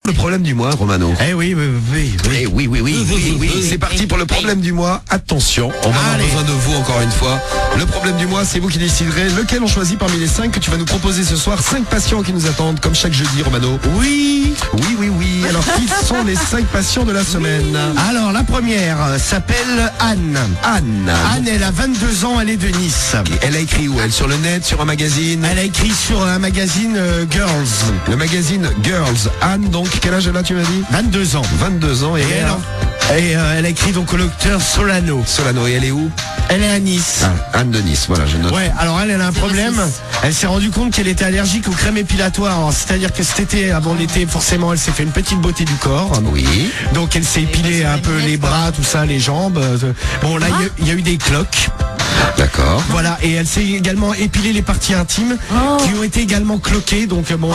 Le problème du mois, Romano. Eh oui, Oui. C'est parti pour le problème du mois. Attention, on va avoir besoin de vous encore une fois. Le problème du mois, c'est vous qui déciderez lequel on choisit parmi les 5 que tu vas nous proposer ce soir. 5 patients qui nous attendent, comme chaque jeudi, Romano. Oui. Alors, qui sont les 5 patients de la semaine? Alors, la première s'appelle Anne. Anne, elle a 22 ans, elle est de Nice. Elle a écrit où? Elle sur le net, sur un magazine? Elle a écrit sur un magazine Girls. Le magazine Girls. Anne, donc, quel âge elle a, tu m'as dit? 22 ans. 22 ans, et elle a écrit donc au docteur Solano. Et elle est où? Elle est à Nice. Anne de Nice, voilà, je note. Ouais, alors elle a un problème. Elle s'est rendue compte qu'elle était allergique aux crèmes épilatoires. C'est-à-dire que cet été, avant l'été, forcément, elle s'est fait une petite beauté du corps. Oui. Donc elle s'est épilé un peu les bras, tout ça, les jambes. Bon, là, il y a eu des cloques. D'accord. Voilà, et elle s'est également épilé les parties intimes qui ont été également cloquées. Donc bon,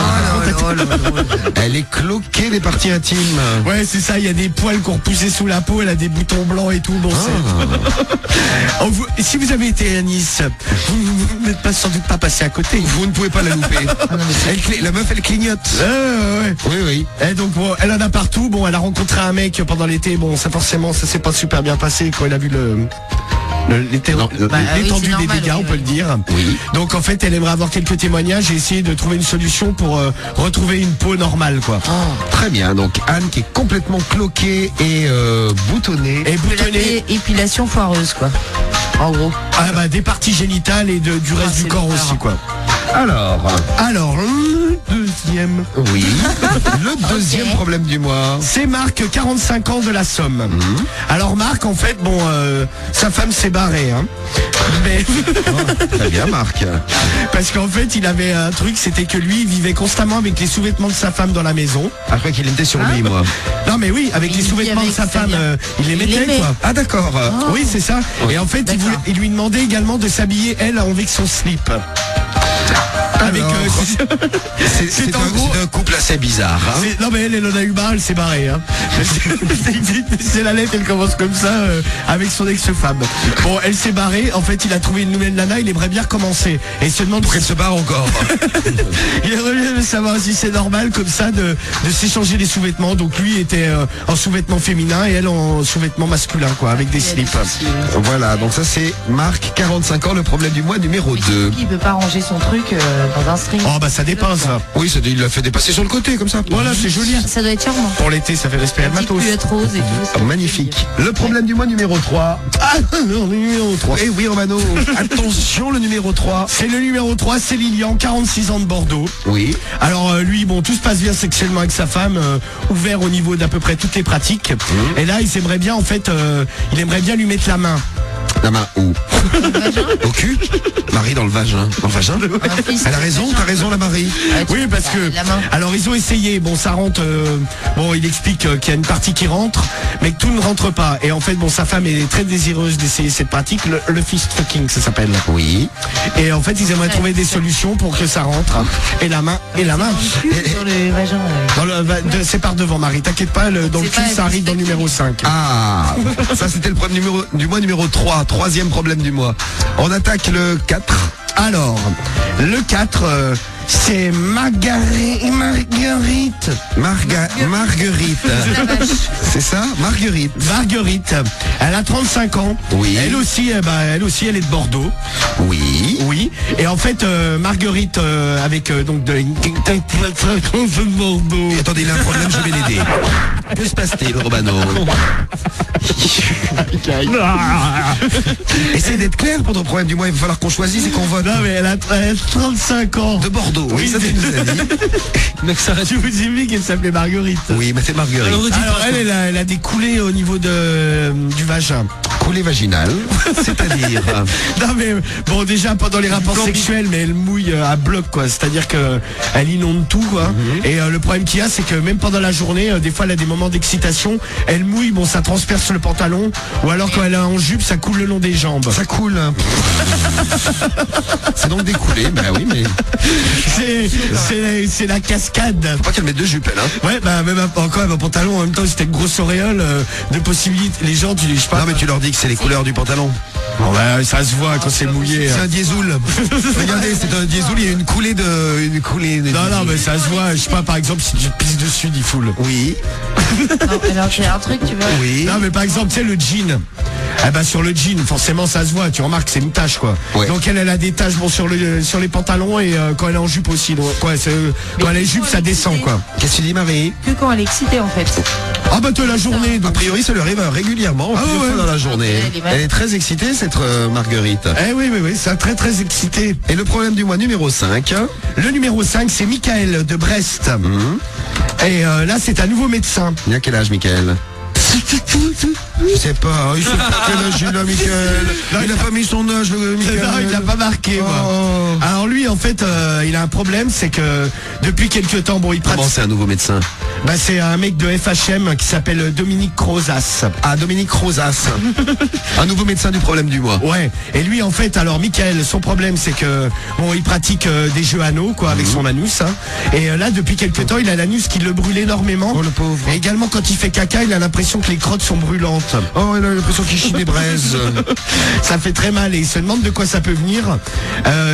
elle est cloquée les parties intimes. Ouais, c'est ça, il y a des poils qu'on repoussait sous la peau, elle a des boutons blancs et tout. Bon, si vous avez été à Nice, vous n'êtes pas sans doute pas passé à côté. Vous ne pouvez pas la louper. La meuf, elle clignote. Ouais. Oui. Et donc bon, elle en a partout. Bon, elle a rencontré un mec pendant l'été. Bon, ça forcément, ça s'est pas super bien passé quand elle a vu l'étendue des dégâts, on peut le dire. Oui. Donc en fait, elle aimerait avoir quelques témoignages et essayer de trouver une solution pour retrouver une peau normale, quoi. Très bien. Donc Anne qui est complètement cloquée et boutonnée. Épilation foireuse, quoi. En gros. Des parties génitales et du reste du corps aussi, quoi. Alors, le deuxième. Oui. Le deuxième problème du mois. C'est Marc, 45 ans de la Somme. Alors Marc, en fait, bon, sa femme s'est barrée, hein. Mais très bien, Marc. Parce qu'en fait, il avait un truc, c'était que lui, il vivait constamment avec les sous-vêtements de sa femme dans la maison. Je crois qu'il était sur lui, moi. Non, mais oui, avec les sous-vêtements de sa femme, il les mettait, quoi. Ah, d'accord. Oui, c'est ça. Et en fait, il lui demandait également de s'habiller, elle, avec son slip. C'est un couple assez bizarre, hein. Non mais elle en a eu marre, elle s'est barrée, hein. C'est la lettre, elle commence comme ça avec son ex-femme. Bon, elle s'est barrée, en fait il a trouvé une nouvelle nana, il aimerait bien recommencer. Et il se demande pourquoi elle se barre encore. Il aimerait bien savoir si c'est normal comme ça de s'échanger les sous-vêtements. Donc lui était en sous-vêtements féminins et elle en sous-vêtements masculins, quoi, avec des slips. Voilà, donc ça c'est Marc, 45 ans, le problème du mois numéro 2. Il peut pas ranger son truc dans un string. Oh bah ça dépasse, ça. Oui, il l'a fait dépasser sur le côté comme ça. Voilà, c'est joli. Ça doit être charmant. Pour l'été, ça fait respirer le matos. Rose et tout. Magnifique. Le problème du mois numéro 3. Non, le numéro 3. Eh oui, Romano. Attention, le numéro 3. C'est le numéro 3, c'est Lilian, 46 ans de Bordeaux. Oui. Alors lui, bon, tout se passe bien sexuellement avec sa femme, ouvert au niveau d'à peu près toutes les pratiques. Et là, il aimerait bien, en fait, il aimerait bien lui mettre la main. La main où? Au cul? Marie dans le vagin. Dans le vagin? Elle a raison, t'as raison la Marie. Oui, parce que alors ils ont essayé, bon ça rentre, bon il explique qu'il y a une partie qui rentre, mais que tout ne rentre pas. Et en fait bon sa femme est très désireuse d'essayer cette pratique, le fist fucking ça s'appelle. Oui. Et en fait ils aimeraient trouver des solutions pour que ça rentre. Et la main. Dans le vagin. C'est par devant Marie, t'inquiète pas, dans le cul ça arrive dans le numéro 5. Ah, ça c'était le problème du mois numéro 3, troisième problème du mois. On attaque le 4. Alors, le 4, c'est Marguerite. Marguerite. C'est ça, Marguerite. Marguerite. Elle a 35 ans. Oui. Elle aussi, elle est de Bordeaux. Oui. Oui. Et en fait, Marguerite, avec donc de Bordeaux. Attendez, il a un problème, je vais l'aider. Que se passe-t-il, Romano? Essayez d'être clair pour notre problème du mois, il va falloir qu'on choisisse et qu'on vote. Non mais elle a 35 ans. De Bordeaux, oui, ça tu nous as dit. Donc ça je vous ai dit qu'elle s'appelait Marguerite. Oui, mais c'est Marguerite. Alors elle a des coulées au niveau du vagin. Coulée vaginale, c'est-à-dire Non mais bon déjà pendant les rapports sexuels, mais elle mouille à bloc quoi, c'est-à-dire que elle inonde tout quoi. Et le problème qu'il y a c'est que même pendant la journée, des fois elle a des moments d'excitation, elle mouille, bon ça transperce le pantalon, ou alors quand elle est en jupe ça coule le long des jambes. Ça coule. C'est donc découlé, bah oui mais. C'est la cascade. Faut pas qu'elle mette deux jupes elle hein. Ouais bah même encore un pantalon en même temps c'était une grosse auréole de possibilités. Les gens je sais pas. Non mais tu leur dis Cédric, c'est les couleurs du pantalon. Bon, bah, ça se voit quand c'est mouillé. C'est un diesel. Regardez, c'est un diesel, il y a une coulée de... Non, mais ça se voit. Je sais pas, par exemple, si tu pisses dessus, dit full. Oui. Non, alors j'ai un truc, tu vois. Oui. Non, mais par exemple, tu sais, le jean. Eh ben, sur le jean, forcément, ça se voit. Tu remarques, c'est une tache, quoi. Ouais. Donc, elle a des taches, bon, sur les pantalons et quand elle est en jupe aussi. Donc, ouais, quand elle est jupe, ça descend, quoi. Qu'est-ce que tu dis, Marie? Que quand elle est excitée, en fait. Ah, bah, toi, la journée. A Donc... priori, ça lui arrive régulièrement, plusieurs fois dans la journée. Elle est très excitée, cette Marguerite. Eh oui, c'est très, très excité. Et le problème du mois numéro 5. Le numéro 5, c'est Michael de Brest. Et là, c'est un nouveau médecin. Il a quel âge, Michael? Je sais pas, il sait pas quel âge il a, Michael. Il a pas mis son âge, le Michael. Non, il l'a pas marqué, moi. Oh. Alors lui, en fait, il a un problème, c'est que depuis quelques temps, bon, il pratique... Comment c'est un nouveau médecin? Bah, c'est un mec de FHM qui s'appelle Dominique Crozas. Ah, Dominique Crozas. Un nouveau médecin du problème du mois. Ouais. Et lui, en fait, alors, Michael, son problème, c'est que, bon, il pratique des jeux anneaux, quoi, avec son anus. Hein. Et là, depuis quelques temps, il a l'anus qui le brûle énormément. Oh, le pauvre. Et également, quand il fait caca, il a l'impression que les crottes sont brûlantes. Oh, il a l'impression qu'il chie des braises. Ça fait très mal et il se demande de quoi ça peut venir.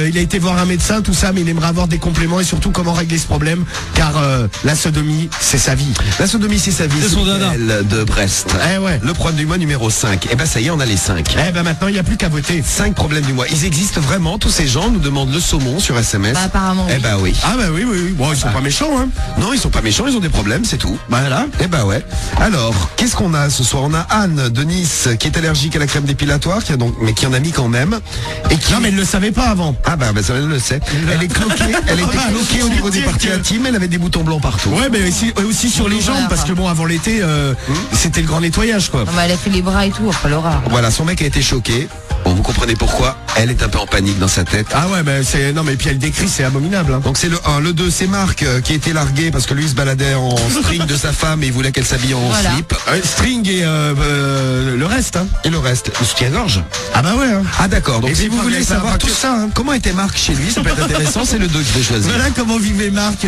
Il a été voir un médecin, tout ça, mais il aimerait avoir des compléments et surtout comment régler ce problème, car la sodomie, c'est sa vie. La sodomie, c'est sa vie. C'est son dada. Michael de Brest. Eh ouais. Le problème du mois numéro 5. Eh ben ça y est, on a les 5. Eh ben maintenant, il n'y a plus qu'à voter. 5 problèmes du mois. Ils existent vraiment, tous ces gens nous demandent le saumon sur SMS. Bah, apparemment, Eh oui. ben oui. Ah bah oui. Bon, ils sont pas méchants, hein. Non, ils sont pas méchants, ils ont des problèmes, c'est tout. Voilà. Eh ben ouais. Alors, qu'est-ce qu'on a ce soir? On a Anne de Nice qui est allergique à la crème dépilatoire, mais qui en a mis quand même. Et qui... Non, mais elle ne le savait pas avant. Ah bah ça elle le sait. Elle est cloquée, elle était cloquée au niveau des parties intimes, elle avait des boutons blancs partout. Ouais, mais aussi sur les jambes, parce que bon, avant l'été, c'était le grand nettoyage, quoi. Non, mais elle a fait les bras et tout, enfin l'horreur. Voilà, son mec a été choqué. Bon, vous comprenez pourquoi. Elle est un peu en panique dans sa tête. Ah ouais, mais c'est... Non, mais puis elle décrit, c'est abominable, hein. Donc c'est le 1. Le 2, c'est Marc qui a été largué parce que lui se baladait en string de sa femme et il voulait qu'elle s'habille en Voilà. slip. String et le reste, hein. Et le reste, le soutien-gorge. Ah bah ouais, hein. Ah d'accord, donc Et si puis, vous il voulez fallait savoir savoir tout que- ça, hein, comment était Marc chez lui, ça peut être intéressant, c'est le 2 qu'il faut choisir. Voilà comment vivait Marc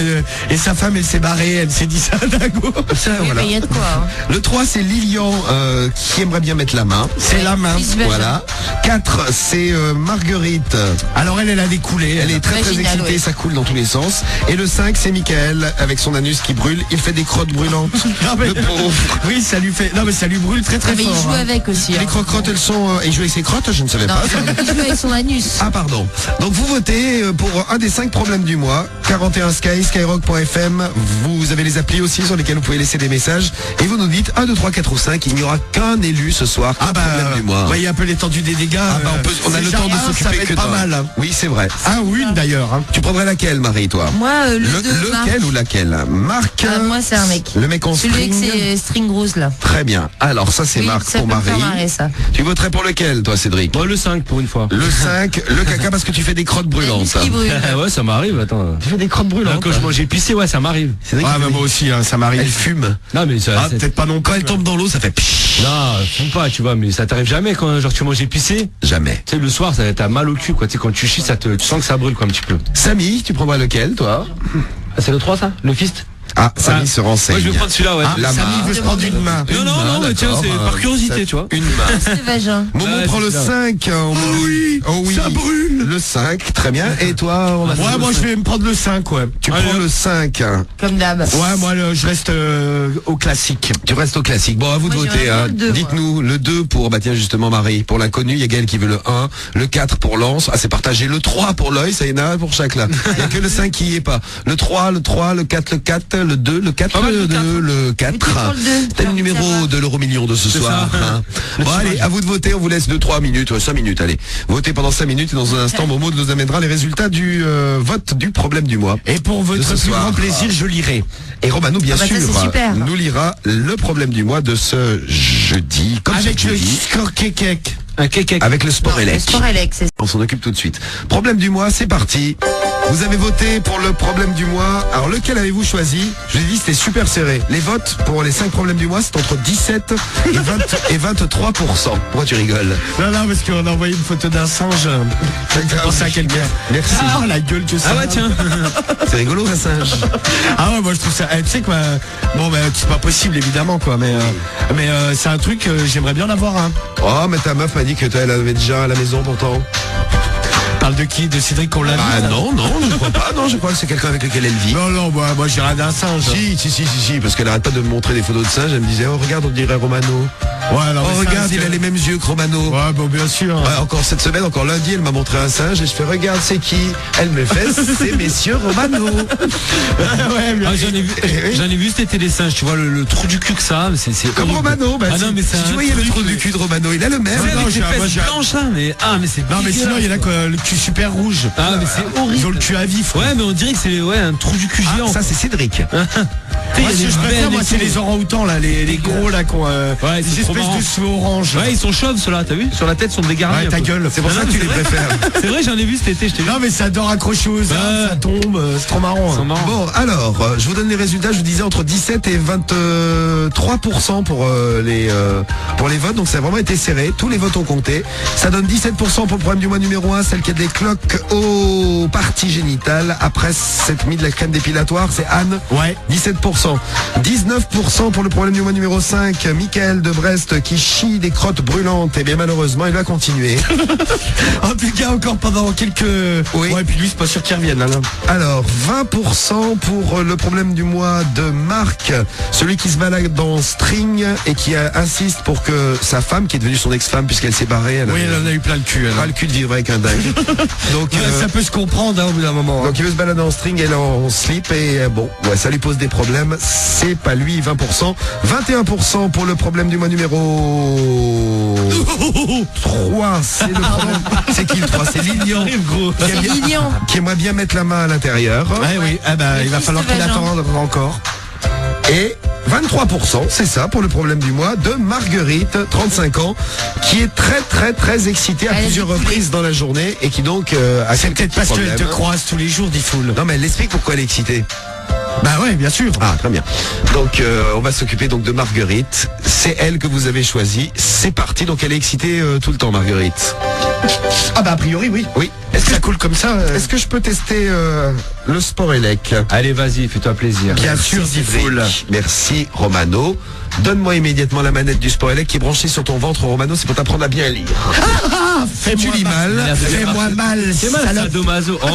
et sa femme, elle s'est barrée, elle s'est dit ça d'un coup. Ça, Oui, voilà. mais il y a de quoi. Hein. Le 3, c'est Lilian qui aimerait bien mettre la main. C'est la main. Fils vagin. Voilà. 4, c'est Marguerite. Alors elle a des coulées. Elle est très Vaginale, excitée, ouais. ça coule dans tous les sens. Et le 5, c'est Michael avec son anus qui brûle. Il fait des crottes brûlantes. Non, mais- Le pauvre. Oui, ça lui fait. Non, mais ça lui brûle très très Mais il fort. joue hein. avec aussi. Les Hein. crottes, elles sont... il joue avec ses crottes, je ne savais Non, pas. il joue avec son anus. Ah pardon. Donc vous votez pour un des 5 problèmes du mois. 41 Sky, skyrock.fm. Vous avez les applis aussi sur lesquels vous pouvez laisser des messages. Et vous nous dites 1, 2, 3, 4 ou 5. Il n'y aura qu'un élu ce soir. Ah bah, problème du mois. voyez un peu l'étendue des dégâts. Ah bah, on a le déjà temps de un, ça va s'occuper être que pas d'un. mal. Hein. Oui, c'est vrai. Un ou une d'ailleurs. Hein. Tu prendrais laquelle, Marie, toi? Moi, le 2. Lequel ou laquelle? Marc. Ah, moi, c'est un mec. Le mec en Celui avec string. ses string roses là. Très bien. Alors ça c'est Oui, Marc ça pour peut me faire Marie. marrer, ça. Tu voterais pour lequel toi Cédric? Bon, le 5 pour une fois. Le 5, le caca parce que tu fais des crottes brûlantes. Qui brûle. Ouais, ça m'arrive, attends. Tu fais des crottes Là, brûlantes. quand je mange épicé, ouais, ça m'arrive. Cédric, Ah il bah fait moi des- aussi, hein, ça m'arrive. Elle fume. Non, mais ça. Ah, peut-être pas non plus. Quand elle tombe dans l'eau, ça fait pshhh. Non, fume pas, tu vois, mais ça t'arrive jamais quand genre tu manges épicé. Jamais. Tu sais, le soir, t'as mal au cul, quoi. Tu sais, quand tu chies, tu sens que ça brûle, quoi, un petit peu. Samy, tu prendras lequel toi? Ah, c'est le 3, ça? Le fist? Ah, Samy se renseigne. Ouais, je vais prendre celui-là, ouais. Ah, la Samy main. veut se prendre une main. Une Non, non, main, non, mais tiens, d'accord. c'est par curiosité, tu vois. Une main. C'est vagin. Momo Ouais, prend le c'est ça. 5. Oh oui, ça brûle. Le 5, très bien. Et toi, on a fait Ouais, le moi je 5. vais me prendre le 5, ouais. Tu Allez, prends hop. le 5. Comme d'hab. Ouais, moi je reste au classique. Tu restes au classique. Bon, à vous de Moi, voter. j'irais Hein. bien le 2, Dites-nous le 2 pour, bah tiens, justement, Marie. Pour l'inconnu, il y a Gaël qui veut le 1. Le 4 pour Lance. Ah, c'est partagé. Le 3 pour l'œil. Ça y en a un pour chaque là. Il n'y a que le 5 qui y est pas. Le 3, le 3, le 4, le 4, le 2, le 4, Pas mal, le le 2, 4. le 4. Mais tu prends le 2, C'est le j'ai envie de numéro savoir. de l'euro-million de ce C'est soir. ça. Hein. Bon, allez, à vous de voter. On vous laisse 2-3 minutes. 5 minutes, allez. Votez pendant 5 minutes et dans un instant, Momo nous amènera les résultats du vote du problème du mois. Et pour votre De ce plus soir. grand plaisir, je lirai. Et Romano, bien Ah bah ça, sûr, c'est super. nous lira le problème du mois de ce jeudi. Comme Avec chaque le jeudi. score cake. Un cake avec le sport Le élec. sport élec, c'est On s'en occupe tout de suite. Problème du mois, c'est parti. Vous avez voté pour le problème du mois. Alors lequel avez-vous choisi? Je vous ai dit c'était super serré. Les votes pour les 5 problèmes du mois, c'est entre 17 et 23%. Pourquoi tu rigoles? Non, parce qu'on a envoyé une photo d'un singe. J'ai pensé à quelqu'un. Merci. Ah, la gueule que ça. Ah ouais, tiens. C'est rigolo un singe. Ah ouais, moi je trouve ça. Tu sais quoi. Bon, c'est pas possible évidemment quoi, mais c'est un truc. J'aimerais bien en avoir un. Oh mais ta meuf m'a dit que toi elle avait déjà à la maison pourtant. Parle de qui? De Cédric qu'on l'a Ah vu, ça non, je crois pas. Non, je crois que c'est quelqu'un avec lequel elle vit. Non, moi j'ai rien d'un singe. Si, parce qu'elle arrête pas de me montrer des photos de singes. Elle me disait, oh regarde, on dirait Romano. Ouais, non, Oh mais ça, regarde, il a les mêmes yeux que Romano. Ouais, bon, bien sûr. Ouais, encore cette semaine, encore lundi, elle m'a montré un singe et je fais regarde c'est qui? Elle me fait c'est messieurs Romano. Ouais, bien Ah, sûr. j'en ai vu cet été des singes, tu vois le trou du cul que ça, c'est Comme horrible. Romano, bah Ah non, mais c'est si tu un voyais le truc, trou du cul de Romano, il a le même. Ouais, non, avec j'ai- les moi, fesses j'ai- blanches là, mais c'est Non, mais sinon il y en a quoi, le cul super rouge. Ah mais c'est Ils ont horrible. le cul à vif. Ouais, mais on dirait que c'est un trou du cul géant. Ah, ça c'est Cédric. Moi, il y a ce que des je préfère, veines moi, et c'est tout. les orang-outans là, les gros là, qui ont Ouais, des c'est trop espèces marrant. de cheveux orange. Ouais, ils sont chauves ceux-là, t'as vu? Sur la tête, sont dégarnis. Ouais, un ta peu. gueule. C'est pour Ah ça non, que tu mais les c'est vrai. préfères. C'est vrai, j'en ai vu cet été, je t'ai vu. Non, mais ça adore accrocher aux arbres, ça tombe, c'est trop marrant. Ils sont hein. marrants. Bon, alors, je vous donne les résultats. Je vous disais entre 17 et 23% pour les votes. Donc ça a vraiment été serré. Tous les votes ont compté. Ça donne 17% pour le problème du mois numéro 1, celle qui a des cloques aux parties génitales. Après s'être mis de la crème dépilatoire, c'est Anne. Ouais. 17%. 19% pour le problème du mois numéro 5, Michael de Brest qui chie des crottes brûlantes. Et bien malheureusement, il va continuer. En tout cas, encore pendant quelques. Oui. Ouais, puis lui, c'est pas sûr qu'il revienne là. Alors, 20% pour le problème du mois de Marc, celui qui se balade en string et qui insiste pour que sa femme, qui est devenue son ex-femme puisqu'elle s'est barrée, elle Oui, elle en a eu plein le cul. a le cul de vivre avec un dingue. Donc, Ça peut se comprendre hein, au bout d'un moment. hein. donc il veut se balader en string, elle en slip et bon, ouais, ça lui pose des problèmes. C'est pas lui, 20%. 21% pour le problème du mois numéro 3. C'est le problème. C'est qui le 3? C'est Lilian. Qui aime bien- Lilian. qui aimerait bien mettre la main à l'intérieur. Ouais, oui. Ah bah, il va fils falloir de qu'il vagin. attende encore. Et 23%, c'est ça pour le problème du mois, de Marguerite, 35 ans, qui est très excitée à Elle a plusieurs dit- reprises dans la journée et qui donc a C'est quelques peut-être parce petits qu'elle te problèmes. croise tous les jours, dit Foul. Non mais elle explique pourquoi elle est excitée. Bah ouais, bien sûr. Ah très bien. Donc on va s'occuper donc de Marguerite. C'est elle que vous avez choisie. C'est parti. Donc elle est excitée tout le temps, Marguerite. Ah bah a priori, oui. Oui. Est-ce que ça coule comme ça Est-ce que je peux tester le sport élec? Allez, vas-y, fais-toi plaisir. Bien sûr, dit Cédric. Foul. Merci Romano. Donne-moi immédiatement la manette du sport élec qui est branchée sur ton ventre, Romano. C'est pour t'apprendre à bien lire. Ah, Tu lis mal. Fais-moi mal, C'est mal, salope. sadomaso. Oh,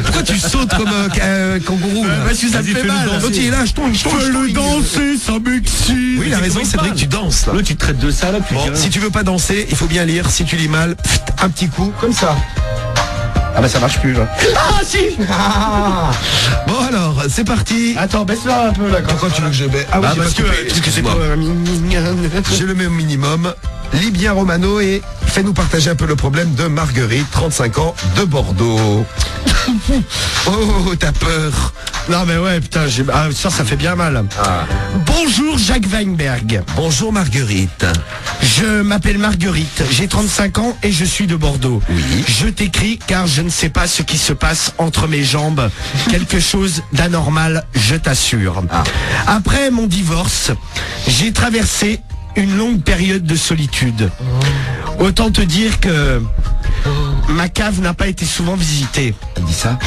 Pourquoi tu sautes comme un kangourou là Parce que ça me Vas-y, fait fais-le mal. danser. L'autre il est là, je tombe. Le danser, ça m'excite. Oui, il a raison, Cédric, tu danses là. L'autre, tu te traites de salope. tu Bon, dis, si tu veux pas danser, il faut bien lire. Si tu lis mal, un petit coup, comme ça. Ah bah ça marche plus là. Ah si. Bon alors, c'est parti. Attends, baisse-la un peu là. Pourquoi tu veux que je baisse? Ah oui, j'ai parce pas que coupé. Excuse-moi. c'est Je le mets au minimum. Lis bien Romano et fais-nous partager un peu le problème de Marguerite, 35 ans, de Bordeaux. Oh, t'as peur. Non mais ouais, putain, ça fait bien mal. Bonjour Jacques Weinberg. Bonjour Marguerite. Je m'appelle Marguerite, j'ai 35 ans et je suis de Bordeaux. Oui. Je t'écris car je ne sais pas ce qui se passe entre mes jambes. Quelque chose d'anormal, je t'assure. Après mon divorce, j'ai traversé une longue période de solitude. Autant te dire que ma cave n'a pas été souvent visitée. Elle dit ça.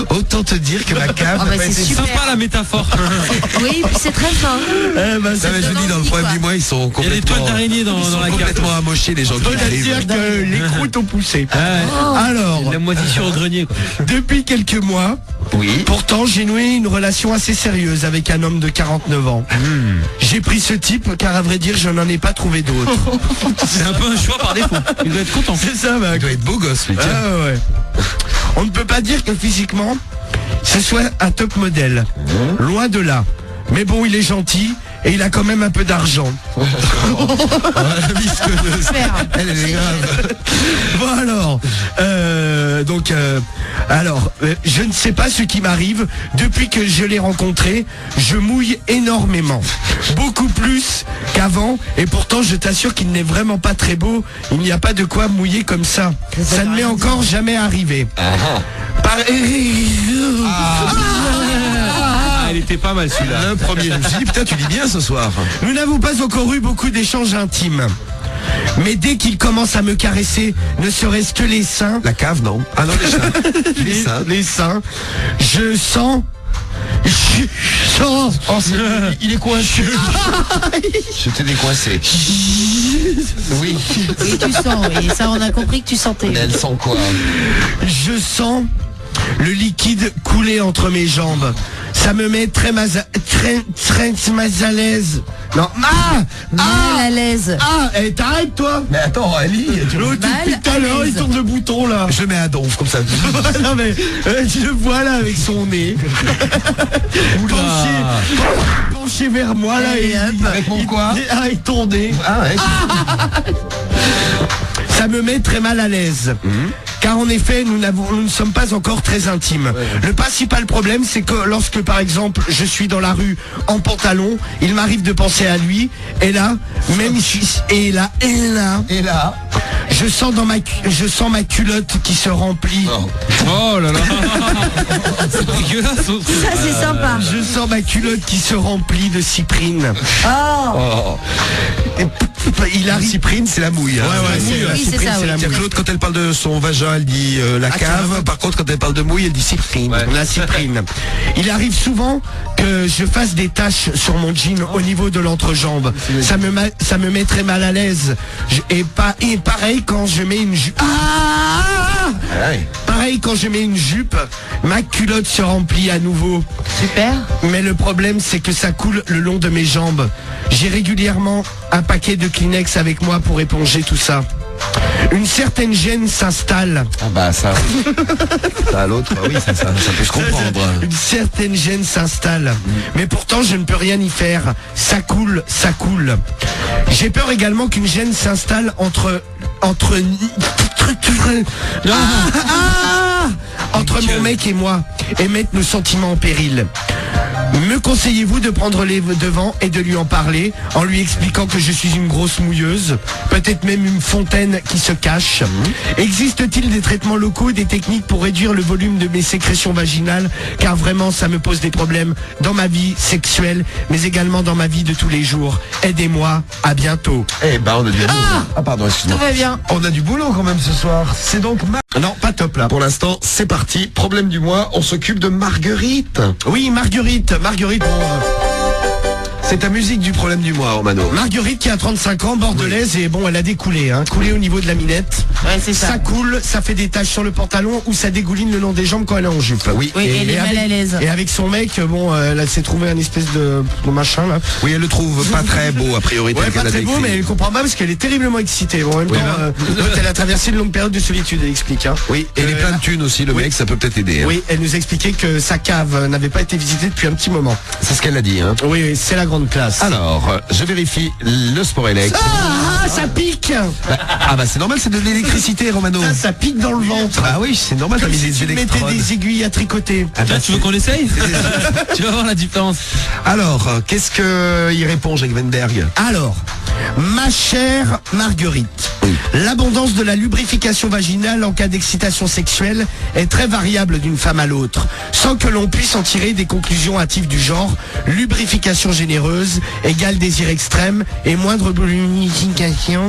Autant te dire que ma cave Ah n'a bah, pas c'est été... super. Sympa la métaphore. Oui, puis c'est très fin. Eh ben, Ça, je vous dis, dans le problème du mois, ils sont Il y a des complètement... toiles d'araignée dans la cave. complètement amochés, les gens qui c'est-à-dire arrivent. que les croûtes ont poussé. Alors, La moisissure au grenier, quoi. depuis quelques mois, Oui. pourtant j'ai noué une relation assez sérieuse avec un homme de 49 ans. J'ai pris ce type car à vrai dire je n'en ai pas trouvé d'autre. C'est un peu un choix par défaut. Il doit être content. C'est ça, mec. Il doit être beau gosse, lui. Tiens. Ah ouais. On ne peut pas dire que physiquement ce soit un top modèle. Loin de là. Mais bon, il est gentil et il a quand même un peu d'argent. Elle est grave. Bon alors, je ne sais pas ce qui m'arrive. Depuis que je l'ai rencontré, je mouille énormément. Beaucoup plus qu'avant. Et pourtant, je t'assure qu'il n'est vraiment pas très beau. Il n'y a pas de quoi mouiller comme ça. Ça ne m'est encore jamais arrivé. Elle était pas mal celui-là. Le premier, je me suis dit, putain, tu dis bien ce soir. Nous n'avons pas encore eu beaucoup d'échanges intimes. Mais dès qu'il commence à me caresser, ne serait-ce que les seins. La cave, non. Ah non, les seins. Les seins. Je sens. Il est coincé. Je t'ai décoincé. Oui. Oui, tu sens, oui. Ça, on a compris que tu sentais. Mais elle sent quoi? Je sens le liquide couler entre mes jambes. Ça me met très mal à l'aise. Non. Mal à l'aise. T'arrêtes toi. Mais attends, Ali, L'autre depuis tout à l'heure, il tourne le bouton là. je mets un donf comme ça. Non mais je le vois là avec son nez. penché vers moi là et Avec mon quoi? avec ton nez. Ah ouais. Ça me met très mal à l'aise. Car en effet, nous ne sommes pas encore très intimes. Le principal problème, c'est que lorsque, par exemple, je suis dans la rue en pantalon, il m'arrive de penser à lui. Et là, et là, je sens ma culotte qui se remplit. Oh là là. C'est dégueulasse. Ça, c'est sympa. Je sens ma culotte qui se remplit de cyprine. Oh. Il arrive. Cyprine, c'est la mouille. Hein. Oui, c'est ça, oui. C'est-à-dire que l'autre, quand elle parle de son vagin, elle dit la cave. Par contre, quand elle parle de mouille, elle dit cyprine. La cyprine. Il arrive souvent que je fasse des taches sur mon jean au niveau de l'entrejambe. Ça me met très mal à l'aise. Et pareil quand je mets une jupe. Pareil quand je mets une jupe, ma culotte se remplit à nouveau. Super. Mais le problème, c'est que ça coule le long de mes jambes. J'ai régulièrement un paquet de Kleenex avec moi pour éponger tout ça. Une certaine gêne s'installe. Ah bah ça. Ça l'autre, oui, ça peut se comprendre. Une certaine gêne s'installe. Mais pourtant, je ne peux rien y faire. Ça coule. J'ai peur également qu'une gêne s'installe entre mon mec et moi et mettre nos sentiments en péril. Me conseillez-vous de prendre les devants et de lui en parler en lui expliquant que je suis une grosse mouilleuse, peut-être même une fontaine qui se cache? Existe-t-il des traitements locaux, des techniques pour réduire le volume de mes sécrétions vaginales? Car vraiment ça me pose des problèmes dans ma vie sexuelle mais également dans ma vie de tous les jours. Aidez-moi, à bientôt. Eh ben on a du boulot. Ah pardon, excuse-moi. Tout va bien. On a du boulot quand même ce soir. C'est donc Non, pas top là. Pour l'instant, c'est parti. Problème du mois, on s'occupe de Marguerite. Oui, Marguerite, c'est ta musique du problème du mois, Romano. Marguerite qui a 35 ans, bordelaise, et bon, elle a découlé, coulé au niveau de la minette. Ouais, c'est ça. Ça coule, ça fait des taches sur le pantalon ou ça dégouline le long des jambes quand elle est en jupe. Oui, elle est mal à l'aise. Et avec son mec, bon, elle s'est trouvé un espèce de machin là. Oui, elle le trouve pas très beau, a priori. Ouais, pas très beau, mais elle comprend pas parce qu'elle est terriblement excitée. Bon, en même temps, elle a traversé une longue période de solitude, elle explique. Oui, et les plein de thunes aussi, le mec, ça peut peut-être aider. Oui, elle nous expliquait que sa cave n'avait pas été visitée depuis un petit moment. C'est ce qu'elle a dit. Oui, c'est la grande classe. Alors, je vérifie le Sporelec. Ça pique. Ah bah c'est normal, c'est de l'électricité, Romano. Ça pique dans le ventre. Ah oui, c'est normal, t'as mis des tu mettais électrodes. des aiguilles à tricoter. Ah bah, Tu veux qu'on essaye? Tu vas voir la différence. Alors, qu'est-ce que il répond, Jacques Wenberg? Alors, ma chère Marguerite, l'abondance de la lubrification vaginale en cas d'excitation sexuelle est très variable d'une femme à l'autre, sans que l'on puisse en tirer des conclusions hâtives du genre lubrification généreuse égale désir extrême et moindre lubrification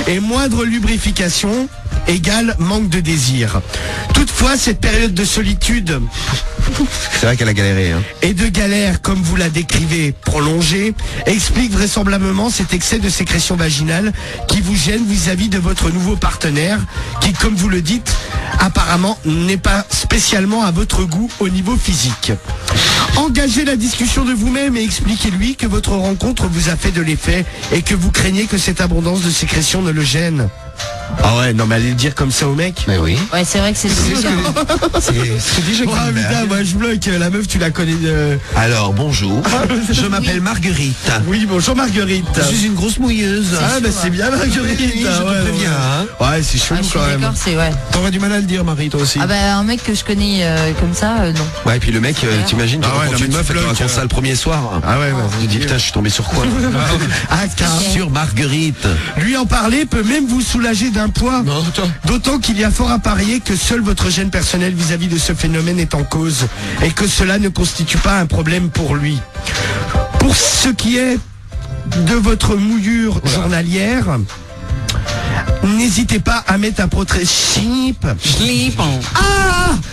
et moindre lubrification égale manque de désir. Toutefois, cette période de solitude C'est vrai qu'elle a galéré. et de galère, comme vous la décrivez, prolongée, explique vraisemblablement cet excès de sécrétion vaginale qui vous gêne vis-à-vis de votre nouveau partenaire, qui, comme vous le dites, apparemment n'est pas spécialement à votre goût au niveau physique. Engagez la discussion de vous-même et expliquez-lui que votre rencontre vous a fait de l'effet et que vous craignez que cette abondance de sécrétion ne le gêne. Ah ouais, non mais allez le dire comme ça au mec. Mais oui. Ouais, c'est vrai que c'est C'est déjà Oh putain, moi je bloque, la meuf tu la connais Alors bonjour, je m'appelle Marguerite. Oui, bonjour Marguerite. Je suis une grosse mouilleuse. Ah bah c'est bien Marguerite. Oui, je te préviens, hein. Ouais, c'est chelou Ah, je suis quand même. d'accord, c'est ouais. T'aurais du mal à le dire, Marie, toi aussi. Ah bah un mec que je connais comme ça, non. Ouais, et puis le mec, t'imagines, tu Ah ouais, rencontres non, une mais meuf, tu elle te bloques, raconte ça le premier soir. Ah ouais, Tu te dis putain, je suis tombé sur quoi là Ah car Sur Marguerite. lui en parler peut même vous soulager d'un poids. Non, toi. D'autant qu'il y a fort à parier que seul votre gêne personnel vis-à-vis de ce phénomène est en cause et que cela ne constitue pas un problème pour lui. Pour ce qui est de votre mouillure journalière, n'hésitez pas à mettre un protège-slip. Ah,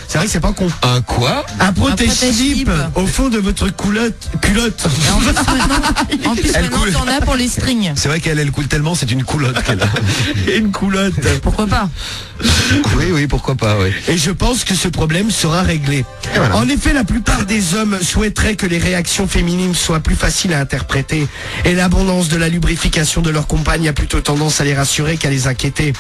c'est vrai que c'est pas con. Un quoi? Un protège-slip protège-slip. au fond de votre culotte. Et en plus Elle maintenant coule. t'en as pour les strings. C'est vrai qu'elle coule tellement, c'est une coulotte qu'elle a. Et une culotte. Pourquoi pas? Oui, pourquoi pas, oui. Et je pense que ce problème sera réglé. voilà. En effet, la plupart des hommes souhaiteraient que les réactions féminines soient plus faciles à interpréter. Et l'abondance de la lubrification de leur compagne a plutôt tendance à les rassurer qu'à les inquiéter.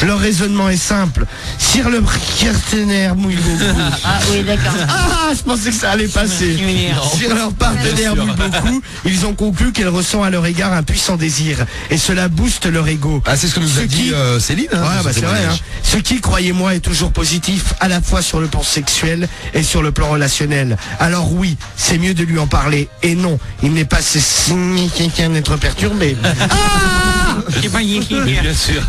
Leur raisonnement est simple. Si leur partenaire mouille beaucoup... Ah oui, d'accord. Ah, je pensais que ça allait passer. Si leur partenaire mouille beaucoup, ils ont conclu qu'elle ressent à leur égard un puissant désir. Et cela booste leur ego. Ah, c'est ce que nous a Ce dit qui- Céline. Hein, Ouais, dans bah son c'est vrai. témoignage. Hein. Ce qui, croyez-moi, est toujours positif, à la fois sur le plan sexuel et sur le plan relationnel. Alors oui, c'est mieux de lui en parler. Et non, il n'est pas censé quelqu'un d'être perturbé. Mais bien sûr.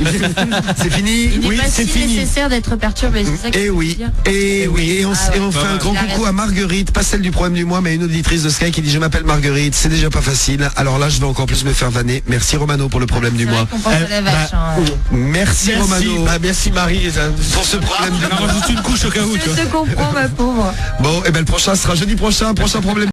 C'est fini. Il n'est Oui, pas c'est si fini. nécessaire d'être perturbé, c'est ça que Et tu veux oui, dire et oui, et on, Ah et on ouais. fait un grand J'arrête. coucou à Marguerite, pas celle du problème du mois, mais une auditrice de Sky qui dit je m'appelle Marguerite, c'est déjà pas facile. Alors là, je vais encore plus me faire vanner. Merci Romano pour le problème du C'est vrai mois. qu'on pense à la vache. bah, hein. Merci Merci, Romano bah, merci Marie. pour ce problème du mois. Rajoute une couche au cas où, tu vois. Je te comprends, ma pauvre. Bon, et ben le prochain sera jeudi prochain, prochain problème.